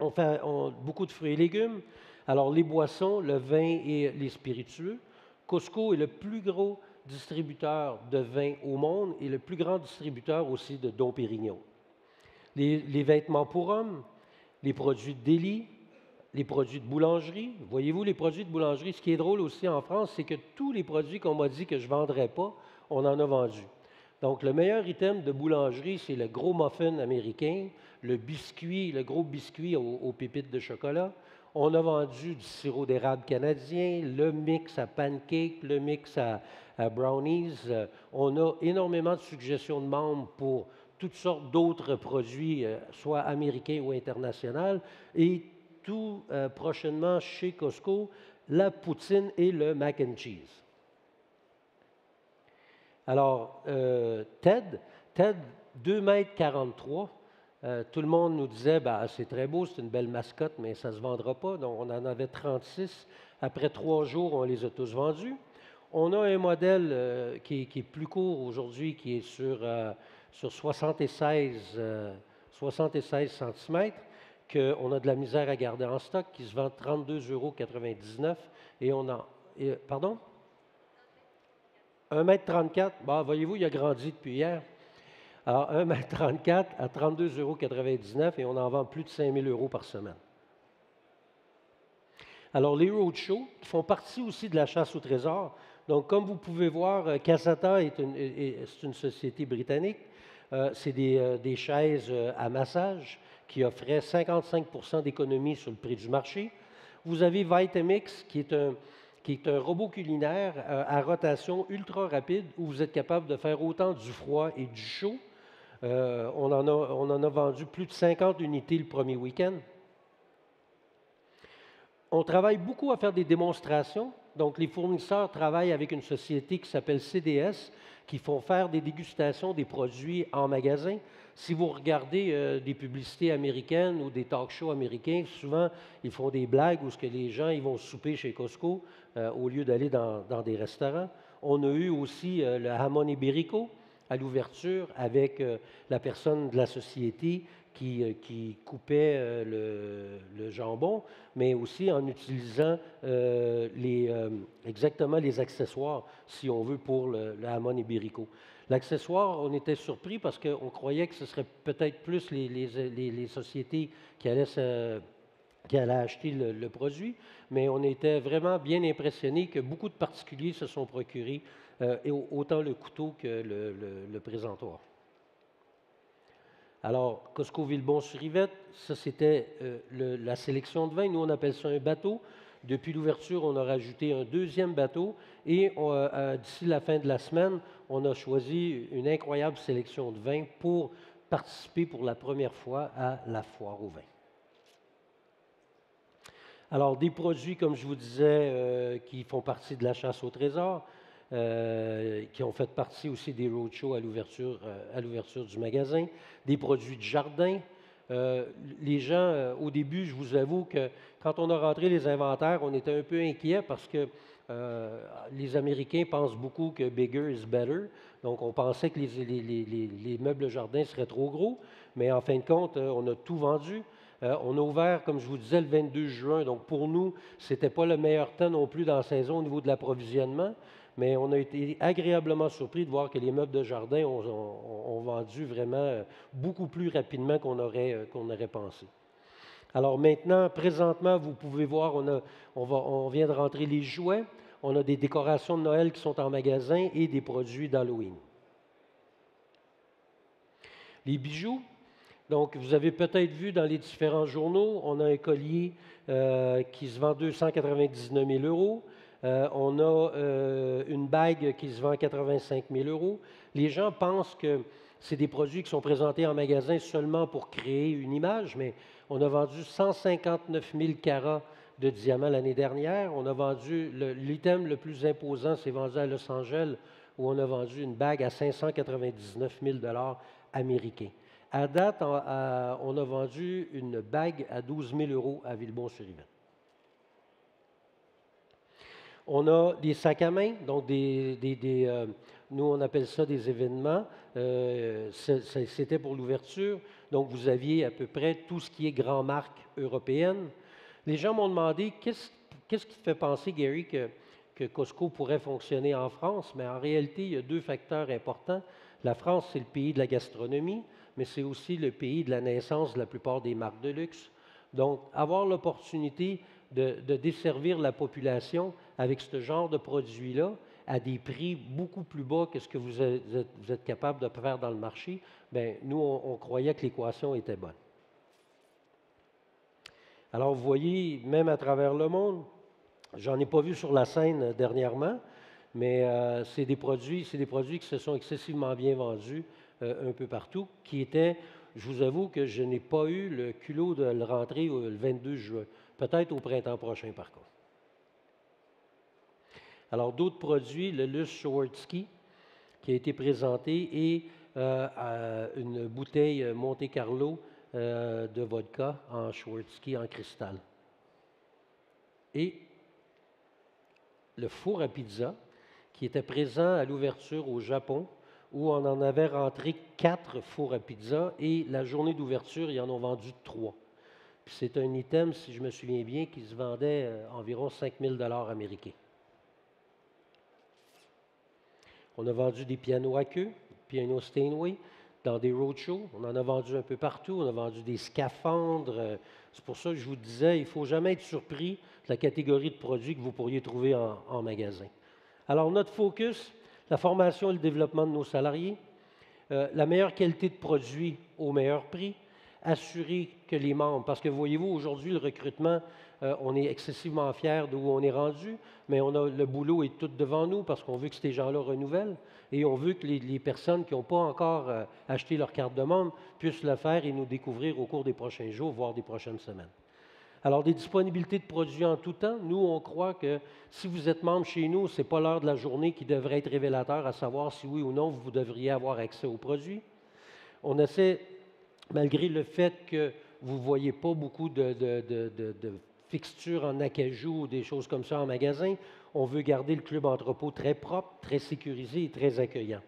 On fait beaucoup de fruits et légumes. Alors, les boissons, le vin et les spiritueux. Costco est le plus gros distributeur de vin au monde et le plus grand distributeur aussi de Dom Pérignon. Les vêtements pour hommes, les produits de délit, les produits de boulangerie. Voyez-vous, les produits de boulangerie, ce qui est drôle aussi en France, c'est que tous les produits qu'on m'a dit que je ne vendrais pas, on en a vendu. Donc, le meilleur item de boulangerie, c'est le gros muffin américain, le biscuit, le gros biscuit aux pépites de chocolat. On a vendu du sirop d'érable canadien, le mix à pancake, le mix à brownies. On a énormément de suggestions de membres pour toutes sortes d'autres produits, soit américains ou internationaux. Et tout prochainement chez Costco la poutine et le mac and cheese. Alors, Ted, 2,43 m. Tout le monde nous disait, ben, c'est très beau, c'est une belle mascotte, mais ça ne se vendra pas. Donc, on en avait 36. Après 3 jours, on les a tous vendus. On a un modèle qui est plus court aujourd'hui, qui est sur 76 cm, qu'on a de la misère à garder en stock, qui se vend 32,99 €. Et on a... pardon? 1,34 m. Bon, voyez-vous, il a grandi depuis hier. Alors, 1,34 m à 32,99 € et on en vend plus de 5 000 € par semaine. Alors, les roadshows, qui font partie aussi de la chasse au trésor. Donc, comme vous pouvez voir, Casata c'est une société britannique. C'est des chaises à massage qui offraient 55 % d'économie sur le prix du marché. Vous avez Vitamix, qui est un robot culinaire à rotation ultra rapide où vous êtes capable de faire autant du froid et du chaud. On en a vendu plus de 50 unités le premier week-end. On travaille beaucoup à faire des démonstrations. Donc, les fournisseurs travaillent avec une société qui s'appelle CDS, qui font faire des dégustations des produits en magasin. Si vous regardez des publicités américaines ou des talk-shows américains, souvent, ils font des blagues où les gens ils vont souper chez Costco au lieu d'aller dans des restaurants. On a eu aussi le jamón ibérico à l'ouverture avec la personne de la société qui coupait le jambon, mais aussi en utilisant exactement les accessoires, si on veut, pour le jamón ibérico. L'accessoire, on était surpris parce qu'on croyait que ce serait peut-être plus les sociétés qui allaient acheter le produit, mais on était vraiment bien impressionnés que beaucoup de particuliers se sont procurés autant le couteau que le présentoir. Alors, Costco Villebon-sur-Yvette, ça c'était la sélection de vins. Nous, on appelle ça un bateau. Depuis l'ouverture, on a rajouté un deuxième bateau et d'ici la fin de la semaine, on a choisi une incroyable sélection de vins pour participer pour la première fois à la foire au vin. Alors, des produits, comme je vous disais, qui font partie de la chasse au trésor, qui ont fait partie aussi des roadshows à l'ouverture du magasin, des produits de jardin. Les gens, au début, je vous avoue que quand on a rentré les inventaires, on était un peu inquiets parce que les Américains pensent beaucoup que bigger is better. Donc, on pensait que les meubles de jardin seraient trop gros, mais en fin de compte, on a tout vendu. On a ouvert, comme je vous disais, le 22 juin. Donc, pour nous, ce n'était pas le meilleur temps non plus dans la saison au niveau de l'approvisionnement. Mais on a été agréablement surpris de voir que les meubles de jardin ont vendu vraiment beaucoup plus rapidement qu'on aurait pensé. Alors maintenant, présentement, vous pouvez voir, on vient de rentrer les jouets. On a des décorations de Noël qui sont en magasin et des produits d'Halloween. Les bijoux. Donc, vous avez peut-être vu dans les différents journaux, on a un collier qui se vend 299 000 €. On a une bague qui se vend 85 000 €. Les gens pensent que c'est des produits qui sont présentés en magasin seulement pour créer une image, mais on a vendu 159 000 carats de diamants l'année dernière. On a vendu, l'item le plus imposant, c'est vendu à Los Angeles, où on a vendu une bague à 599 000 $ américains. À date, on a vendu une bague à 12 000 € à Villebon-sur-Yvette. On a des sacs à main, donc nous on appelle ça des événements. C'était pour l'ouverture, donc vous aviez à peu près tout ce qui est grand marque européenne. Les gens m'ont demandé qu'est-ce qui te fait penser, Gary, que Costco pourrait fonctionner en France, mais en réalité, il y a 2 facteurs importants. La France, c'est le pays de la gastronomie, mais c'est aussi le pays de la naissance de la plupart des marques de luxe. Donc, avoir l'opportunité de desservir la population avec ce genre de produits-là à des prix beaucoup plus bas que ce que vous êtes capable de faire dans le marché, bien, nous, on croyait que l'équation était bonne. Alors, vous voyez, même à travers le monde, j'en ai pas vu sur la scène dernièrement, mais c'est des produits qui se sont excessivement bien vendus un peu partout, qui étaient je vous avoue que je n'ai pas eu le culot de le rentrer le 22 juin. Peut-être au printemps prochain, par contre. Alors, d'autres produits, le Lush Swarovski, qui a été présenté, et une bouteille Monte Carlo de vodka en Swarovski en cristal. Et le four à pizza, qui était présent à l'ouverture au Japon, où on en avait rentré 4 fours à pizza, et la journée d'ouverture, ils en ont vendu 3. Puis c'est un item, si je me souviens bien, qui se vendait environ 5 000 américains. On a vendu des pianos à queue, pianos Steinway, dans des roadshows. On en a vendu un peu partout. On a vendu des scaphandres. C'est pour ça que je vous disais, il ne faut jamais être surpris de la catégorie de produits que vous pourriez trouver en magasin. Alors, notre focus, la formation et le développement de nos salariés, la meilleure qualité de produits au meilleur prix, assurer que les membres, parce que voyez-vous, aujourd'hui, le recrutement, on est excessivement fiers d'où on est rendu, mais le boulot est tout devant nous parce qu'on veut que ces gens-là renouvellent et on veut que les personnes qui n'ont pas encore acheté leur carte de membre puissent le faire et nous découvrir au cours des prochains jours, voire des prochaines semaines. Alors, des disponibilités de produits en tout temps. Nous, on croit que si vous êtes membre chez nous, ce n'est pas l'heure de la journée qui devrait être révélateur à savoir si oui ou non vous devriez avoir accès aux produits. On essaie, malgré le fait que vous ne voyez pas beaucoup de fixtures en acajou ou des choses comme ça en magasin, on veut garder le club entrepôt très propre, très sécurisé et très accueillant.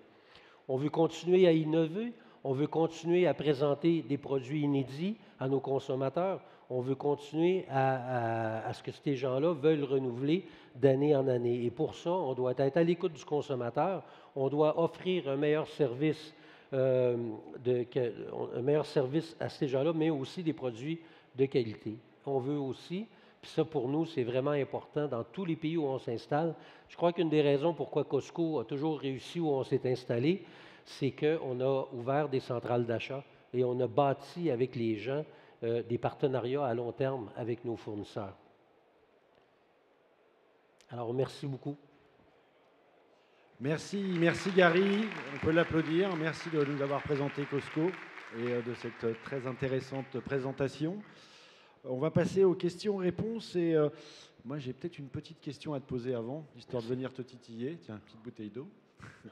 On veut continuer à innover, on veut continuer à présenter des produits inédits à nos consommateurs, on veut continuer à ce que ces gens-là veulent renouveler d'année en année. Et pour ça, on doit être à l'écoute du consommateur, on doit offrir un meilleur service à ces gens-là, mais aussi des produits de qualité. On veut aussi, puis ça pour nous, c'est vraiment important dans tous les pays où on s'installe. Je crois qu'une des raisons pourquoi Costco a toujours réussi où on s'est installé, c'est qu'on a ouvert des centrales d'achat et on a bâti avec les gens des partenariats à long terme avec nos fournisseurs. Alors, merci beaucoup. Merci Gary, on peut l'applaudir. Merci de nous avoir présenté Costco et de cette très intéressante présentation. On va passer aux questions-réponses et moi j'ai peut-être une petite question à te poser avant, histoire de venir te titiller. Tiens, une petite bouteille d'eau.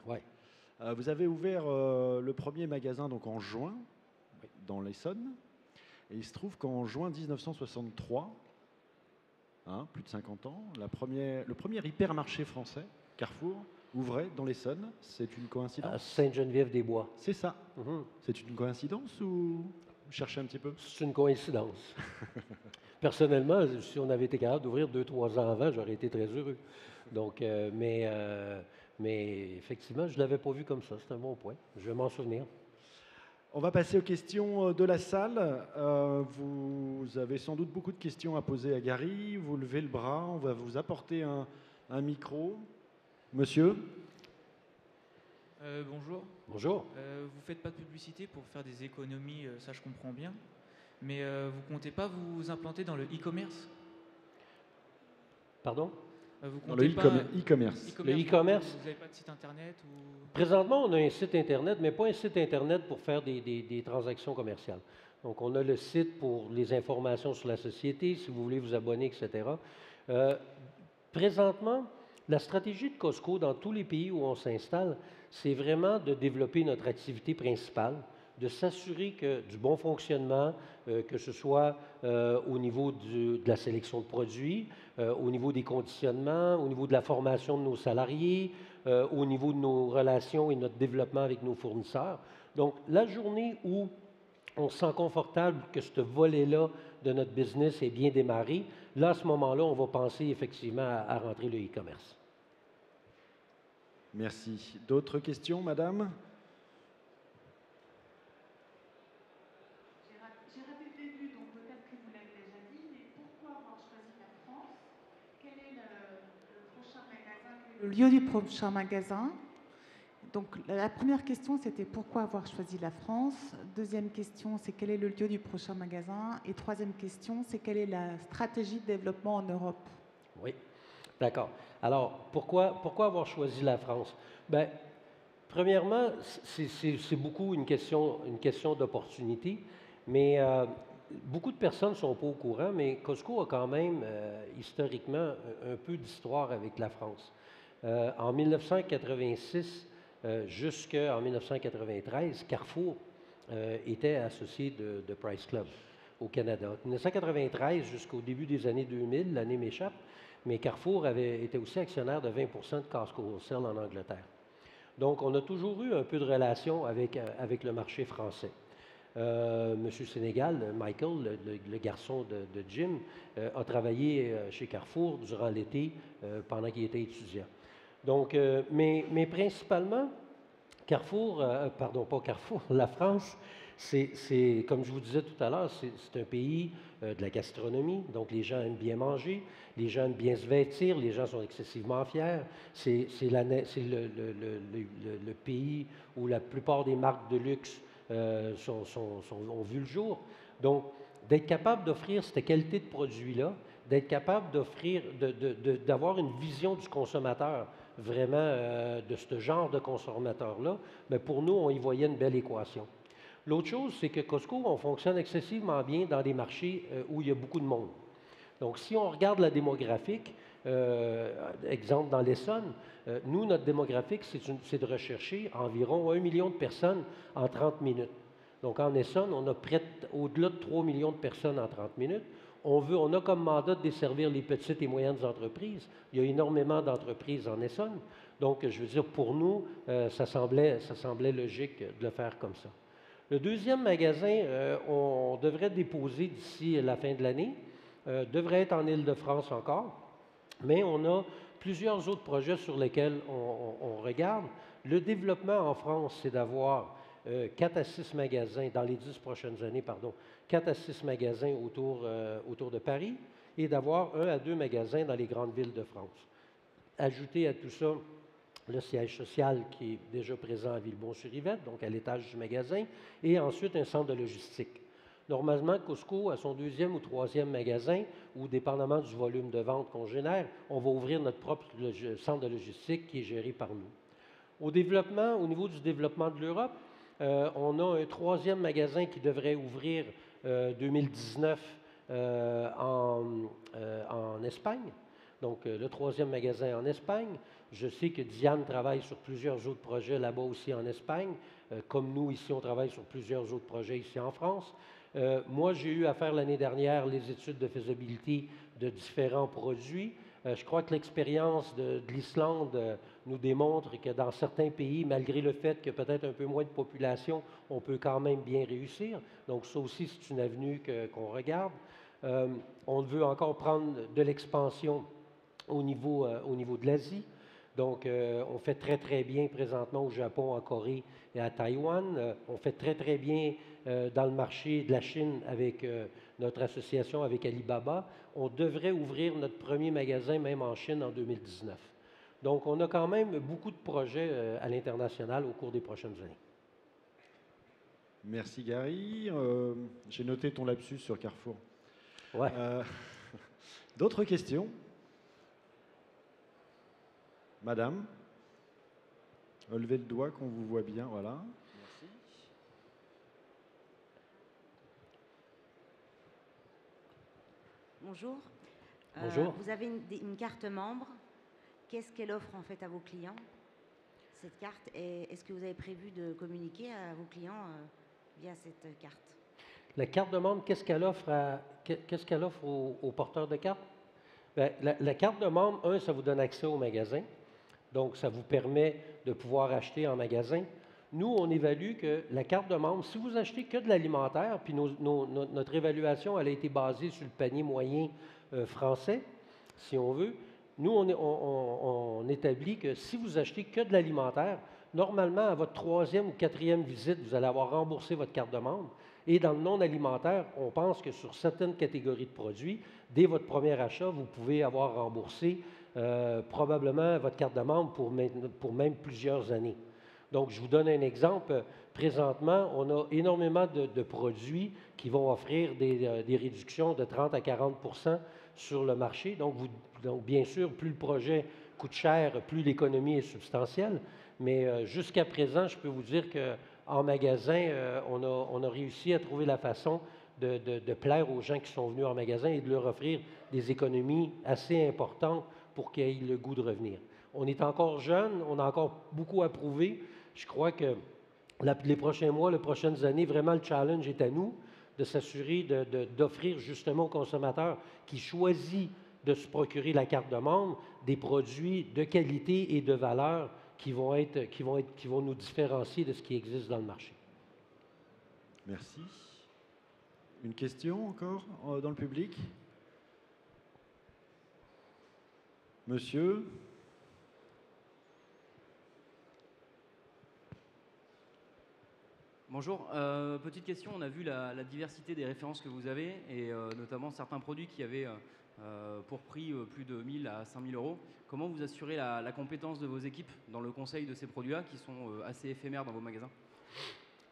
Ouais. Vous avez ouvert le premier magasin donc en juin, dans l'Essonne, et il se trouve qu'en juin 1963, plus de 50 ans, le premier hypermarché français, Carrefour, ouvrait dans l'Essonne. C'est une coïncidence? À Sainte-Geneviève-des-Bois. C'est ça. C'est une coïncidence ou vous cherchez un petit peu? C'est une coïncidence. Personnellement, si on avait été capable d'ouvrir 2-3 ans avant, j'aurais été très heureux. Donc, mais effectivement, je ne l'avais pas vu comme ça. C'est un bon point. Je vais m'en souvenir. On va passer aux questions de la salle. Vous avez sans doute beaucoup de questions à poser à Gary. Vous levez le bras. On va vous apporter un micro. Monsieur? Bonjour. Bonjour. Vous ne faites pas de publicité pour faire des économies, ça je comprends bien. Mais vous ne comptez pas vous implanter dans le e-commerce? Pardon? Dans le e-commerce. Le e-commerce? Vous n'avez pas de site Internet ou... Présentement, on a un site Internet, mais pas un site Internet pour faire des transactions commerciales. Donc, on a le site pour les informations sur la société, si vous voulez vous abonner, etc. Présentement, la stratégie de Costco dans tous les pays où on s'installe, c'est vraiment de développer notre activité principale, de s'assurer que du bon fonctionnement, que ce soit au niveau de la sélection de produits, au niveau des conditionnements, au niveau de la formation de nos salariés, au niveau de nos relations et notre développement avec nos fournisseurs. Donc, la journée où on se sent confortable que ce volet-là de notre business est bien démarré, là, à ce moment-là, on va penser effectivement à rentrer le e-commerce. Merci. D'autres questions, madame? J'ai raté le début, donc peut-être que vous l'avez déjà dit, mais pourquoi avoir choisi la France? Quel est le prochain magasin? Le lieu du prochain magasin? Donc la première question, c'était pourquoi avoir choisi la France? Deuxième question, c'est quel est le lieu du prochain magasin? Et troisième question, c'est quelle est la stratégie de développement en Europe? Oui, d'accord. Alors, pourquoi avoir choisi la France? Bien, Premièrement, c'est beaucoup une question d'opportunité, mais beaucoup de personnes ne sont pas au courant, mais Costco a quand même historiquement un peu d'histoire avec la France. En 1986 jusqu'en 1993, Carrefour était associé de Price Club au Canada. De 1993 jusqu'au début des années 2000, l'année m'échappe, mais Carrefour était aussi actionnaire de 20 de Costco Wholesale en Angleterre. Donc, on a toujours eu un peu de relation avec le marché français. Monsieur Sénégal, Michael, le garçon de Jim, a travaillé chez Carrefour durant l'été pendant qu'il était étudiant. Donc, mais principalement, Carrefour, pardon, pas Carrefour, la France, c'est, comme je vous disais tout à l'heure, c'est un pays de la gastronomie, donc les gens aiment bien manger, les gens aiment bien se vêtir, les gens sont excessivement fiers. C'est le pays où la plupart des marques de luxe ont vu le jour. Donc, d'être capable d'offrir cette qualité de produit-là, d'être capable d'offrir, d'avoir une vision du consommateur, vraiment de ce genre de consommateur-là, bien, pour nous, on y voyait une belle équation. L'autre chose, c'est que Costco, on fonctionne excessivement bien dans des marchés où il y a beaucoup de monde. Donc, si on regarde la démographique, exemple dans l'Essonne, nous, notre démographique, c'est de rechercher environ 1 million de personnes en 30 minutes. Donc, en Essonne, on a au-delà de 3 millions de personnes en 30 minutes. On a comme mandat de desservir les petites et moyennes entreprises. Il y a énormément d'entreprises en Essonne. Donc, je veux dire, pour nous, ça semblait logique de le faire comme ça. Le deuxième magasin, on devrait déposer d'ici la fin de l'année, devrait être en Île-de-France encore, mais on a plusieurs autres projets sur lesquels on regarde. Le développement en France, c'est d'avoir 4 à 6 magasins, dans les 10 prochaines années, 4 à 6 magasins autour de Paris et d'avoir 1 à 2 magasins dans les grandes villes de France. Ajouter à tout ça le siège social qui est déjà présent à Villebon-sur-Yvette, donc à l'étage du magasin, et ensuite un centre de logistique. Normalement, Costco, à son 2e ou 3e magasin, ou dépendamment du volume de vente qu'on génère, on va ouvrir notre propre centre de logistique qui est géré par nous. Au niveau du développement de l'Europe, on a un 3e magasin qui devrait ouvrir 2019 en Espagne. Donc, le 3e magasin en Espagne. Je sais que Diane travaille sur plusieurs autres projets là-bas aussi en Espagne. Comme nous, ici, on travaille sur plusieurs autres projets ici en France. Moi, j'ai eu à faire l'année dernière les études de faisabilité de différents produits. Je crois que l'expérience de l'Islande nous démontre que dans certains pays, malgré le fait qu'il y a peut-être un peu moins de population, on peut quand même bien réussir. Donc, ça aussi, c'est une avenue qu'on regarde. On veut encore prendre de l'expansion au niveau de l'Asie. Donc, on fait très, très bien présentement au Japon, en Corée et à Taïwan. On fait très, très bien dans le marché de la Chine avec notre association avec Alibaba. On devrait ouvrir notre premier magasin même en Chine en 2019. Donc, on a quand même beaucoup de projets à l'international au cours des prochaines années. Merci Gary. J'ai noté ton lapsus sur Carrefour. Ouais. D'autres questions? Madame, levez le doigt qu'on vous voit bien, voilà. Merci. Bonjour. Bonjour. Vous avez une carte membre. Qu'est-ce qu'elle offre en fait à vos clients, cette carte? Et est-ce que vous avez prévu de communiquer à vos clients via cette carte? La carte de membre, qu'est-ce qu'elle offre aux porteurs de carte? Bien, la carte de membre, ça vous donne accès au magasin. Donc, ça vous permet de pouvoir acheter en magasin. Nous, on évalue que la carte de membre, si vous achetez que de l'alimentaire, puis notre évaluation, elle a été basée sur le panier moyen français, si on veut. Nous, on établit que si vous achetez que de l'alimentaire, normalement, à votre 3e ou 4e visite, vous allez avoir remboursé votre carte de membre. Et dans le non-alimentaire, on pense que sur certaines catégories de produits, dès votre premier achat, vous pouvez avoir remboursé probablement votre carte de membre pour même plusieurs années. Donc, je vous donne un exemple. Présentement, on a énormément de produits qui vont offrir des réductions de 30 à 40 sur le marché. Donc, bien sûr, plus le projet coûte cher, plus l'économie est substantielle. Mais jusqu'à présent, je peux vous dire qu'en magasin, on a réussi à trouver la façon de plaire aux gens qui sont venus en magasin et de leur offrir des économies assez importantes pour qu'ils aient le goût de revenir. On est encore jeune, on a encore beaucoup à prouver. Je crois que les prochains mois, les prochaines années, vraiment le challenge est à nous de s'assurer d'offrir justement aux consommateurs qui choisissent de se procurer la carte de membre des produits de qualité et de valeur qui vont nous différencier de ce qui existe dans le marché. Merci. Une question encore dans le public? Monsieur? Bonjour, petite question, on a vu la diversité des références que vous avez et notamment certains produits qui avaient pour prix plus de 1 000 à 5 000 euros. Comment vous assurez la compétence de vos équipes dans le conseil de ces produits-là qui sont assez éphémères dans vos magasins?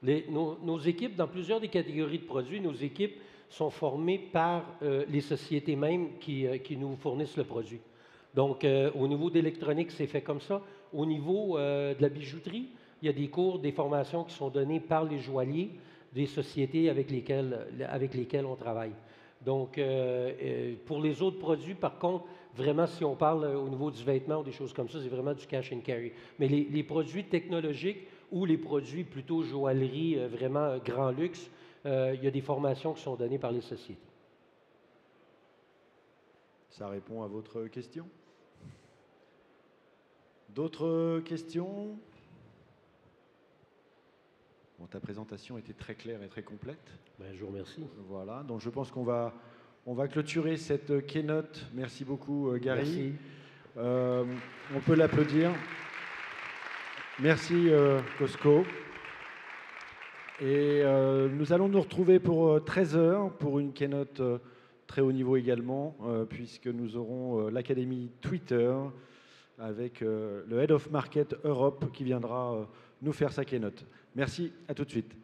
Nos équipes, dans plusieurs des catégories de produits, nos équipes sont formées par les sociétés mêmes qui nous fournissent le produit. Donc, au niveau d'électronique, c'est fait comme ça. Au niveau de la bijouterie, il y a des cours, des formations qui sont données par les joailliers des sociétés avec lesquelles on travaille. Donc, pour les autres produits, par contre, vraiment, si on parle au niveau du vêtement ou des choses comme ça, c'est vraiment du cash and carry. Mais les produits technologiques ou les produits plutôt joaillerie, vraiment grand luxe, il y a des formations qui sont données par les sociétés. Ça répond à votre question? D'autres questions? Bon, ta présentation était très claire et très complète. Ben, je vous remercie. Voilà, donc je pense qu'on va clôturer cette keynote. Merci beaucoup, Gary. Merci. On peut l'applaudir. Merci, Costco. Et nous allons nous retrouver pour 13 h pour une keynote très haut niveau également, puisque nous aurons l'académie Twitter avec le Head of Market Europe qui viendra nous faire sa keynote. Merci, à tout de suite.